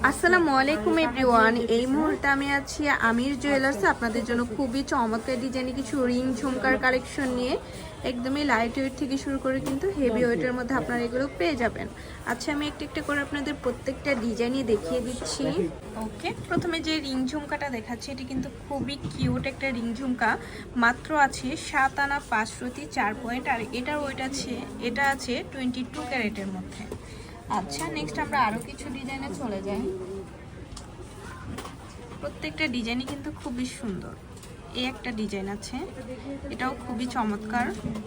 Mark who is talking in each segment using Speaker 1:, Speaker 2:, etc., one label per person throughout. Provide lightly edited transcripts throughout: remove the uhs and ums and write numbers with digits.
Speaker 1: আসসালামু আলাইকুম এভরিওয়ান। এই মুহূর্তে আমি আছি আমির জুয়েলার্সে আপনাদের জন্য খুবই চমৎকার ডিজাইনে কিছু রিং ঝুমকার কালেকশন নিয়ে। একদমই লাইট ওয়েট থেকে শুরু করে কিন্তু হেভি ওয়েটের মধ্যে আপনারা এগুলো পেয়ে যাবেন। আচ্ছা, আমি একটা একটা করে আপনাদের প্রত্যেকটা ডিজাইনই দেখিয়ে দিচ্ছি। ওকে, প্রথমে যে রিং ঝুমকাটা দেখাচ্ছি এটি কিন্তু খুবই কিউট একটা রিং ঝুমকা। মাত্র আছে 7 আনা 5 রতি 4 পয়েন্ট, আর এটার ওয়েট আছে, এটা আছে 22 ক্যারেটের মধ্যে। আচ্ছা, নেক্সট আমরা আরও কিছু ডিজাইনে চলে যাই। প্রত্যেকটা ডিজাইনই কিন্তু খুবই সুন্দর। এই একটা ডিজাইন আছে, এটাও খুবই চমৎকার।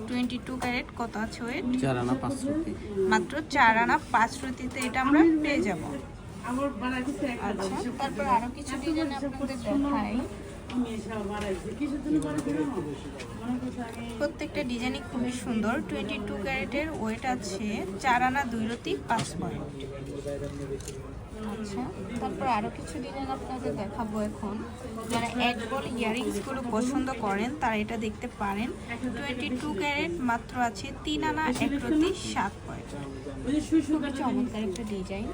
Speaker 1: 22 ক্যারেট, কত আছে ওয়েট?
Speaker 2: 4 আনা 5 রতি।
Speaker 1: মাত্র 4 আনা 5 রতিতে এটা আমরা পেয়ে যাব। আচ্ছা, তারপর আরও কিছু ডিজাইন আপনাদের দেখাই। প্রত্যেকটা ডিজাইনই খুবই সুন্দর। 22 ক্যারেটের, ওয়েট আছে 4 আনা 2 রতি 5 পয়েন্ট। আচ্ছা, তারপর আরও কিছু ডিজাইন আপনাদের দেখাবো এখন। যারা এক বল ইয়ারিংসগুলো পছন্দ করেন তারা এটা দেখতে পারেন। 22 ক্যারেট, মাত্র আছে 3 আনা 1 রতি 7 পয়েন্ট। খুবই চমৎকার একটা ডিজাইন।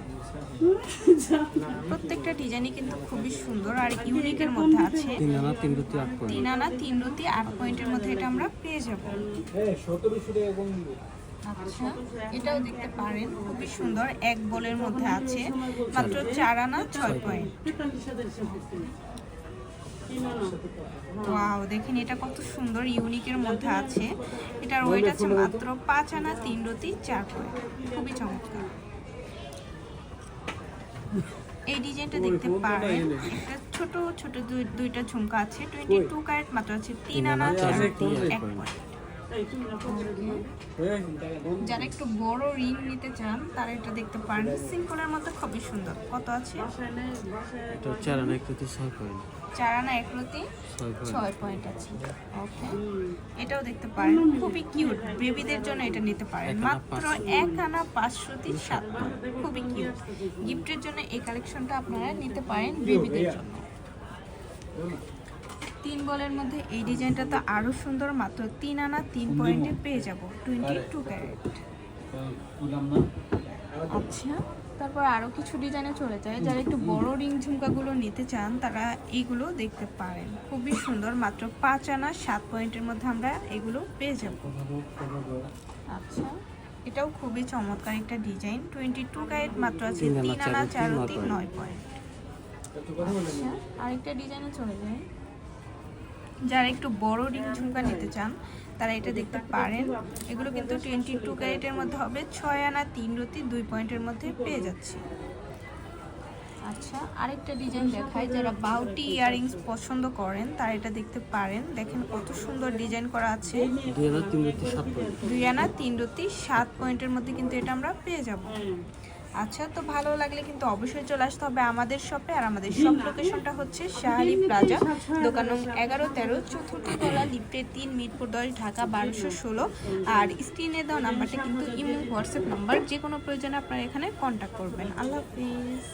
Speaker 1: প্রত্যেকটা ডিজাইনই কিন্তু খুবই সুন্দর আর ইউনিকের মধ্যে আছে।
Speaker 2: 3 আনা 3 রতি 8 পয়েন্ট।
Speaker 1: 3 আনা 3 রতি 8 পয়েন্টের মধ্যে এটা আমরা পেয়ে যাব। আচ্ছা, এটাও দেখতে পারেন, খুবই সুন্দর। এক বলের মধ্যে আছে, মাত্র 4 আনা 6 পয়েন্ট। ওয়াও, দেখেন এটা কত সুন্দর, ইউনিকের মধ্যে আছে। এটার ওয়েট আছে মাত্র 5 আনা 3 রতি 4 পয়েন্ট। খুবই চমৎকার। এই ডিজাইনটা দেখতে পারেন, একটা ছোট ছোট দুইটা ঝুমকা আছে। 22 ক্যারেট, মাত্র আছে 3 আনা 4 রতি 1 পয়েন্ট। যারা একটু বড় রিং নিতে চান তারা এটা দেখতে পারেন। সিম্পলের মধ্যে খুবই সুন্দর। কত আছে?
Speaker 2: এটা 4 আনা 1 রতি 6 পয়েন্ট।
Speaker 1: 4 আনা 1 রতি 6 পয়েন্ট আছে। ওকে, এটাও দেখতে পারেন, খুবই কিউট। বেবিদের জন্য এটা নিতে পারেন। মাত্র 1 আনা 5 রতি 7 পয়েন্ট। খুবই কিউট। গিফটের জন্য এই কালেকশনটা আপনারা নিতে পারেন বেবিদের জন্য। 3 বলের মধ্যে এই ডিজাইনটা তো আরো সুন্দর। মাত্র 3 আনা 3 পয়েন্টে পেয়ে যাব। 22 ক্যারেট। আচ্ছা, তারপর আরো কিছু ডিজাইনে চলে যায়। যারা একটু বড় রিং ঝুমকাগুলো নিতে চান তারা এইগুলো দেখতে পারেন। খুবই সুন্দর। মাত্র 5 আনা 7 পয়েন্টের মধ্যে আমরা এগুলো পেয়ে যাব। আচ্ছা, এটাও খুবই চমৎকার একটা ডিজাইন। 22 ক্যারেট, মাত্র আছে 3 আনা 4 রতি 9 পয়েন্ট। আচ্ছা, আরেকটা ডিজাইনে চলে যায়। যারা একটু বড় রিং ঝুমকা নিতে চান তারা এটা দেখতে পারেন। এগুলো কিন্তু 22 ক্যারেটের মধ্যে হবে। 6 আনা 3 রতি 2 পয়েন্টের মধ্যে পেয়ে যাচ্ছে। আচ্ছা, আরেকটা ডিজাইন দেখাই। যারা বাউটি ইয়ারিংস পছন্দ করেন তারা এটা দেখতে পারেন। দেখেন কত সুন্দর ডিজাইন করা আছে।
Speaker 2: 2 আনা 3 রতি 7 পয়েন্ট।
Speaker 1: 2 আনা 3 রতি 7 পয়েন্টের মধ্যে কিন্তু এটা আমরা পেয়ে যাব। আচ্ছা, তো ভালো লাগলে কিন্তু অবশ্যই চলে আসতে হবে আমাদের শপে। আর আমাদের শপ লোকেশনটা হচ্ছে শাহালি প্লাজা, দোকান নং 11-13, চতুর্থ তলা, লিফটে 3, মিরপুর 10, ঢাকা 1216। আর স্ক্রিনে দেওয়া নাম্বারটা কিন্তু ইমো হোয়াটসঅ্যাপ নাম্বার। যে কোনো প্রয়োজনে আপনারা এখানে কন্ট্যাক্ট করবেন। আল্লাহ হাফিজ।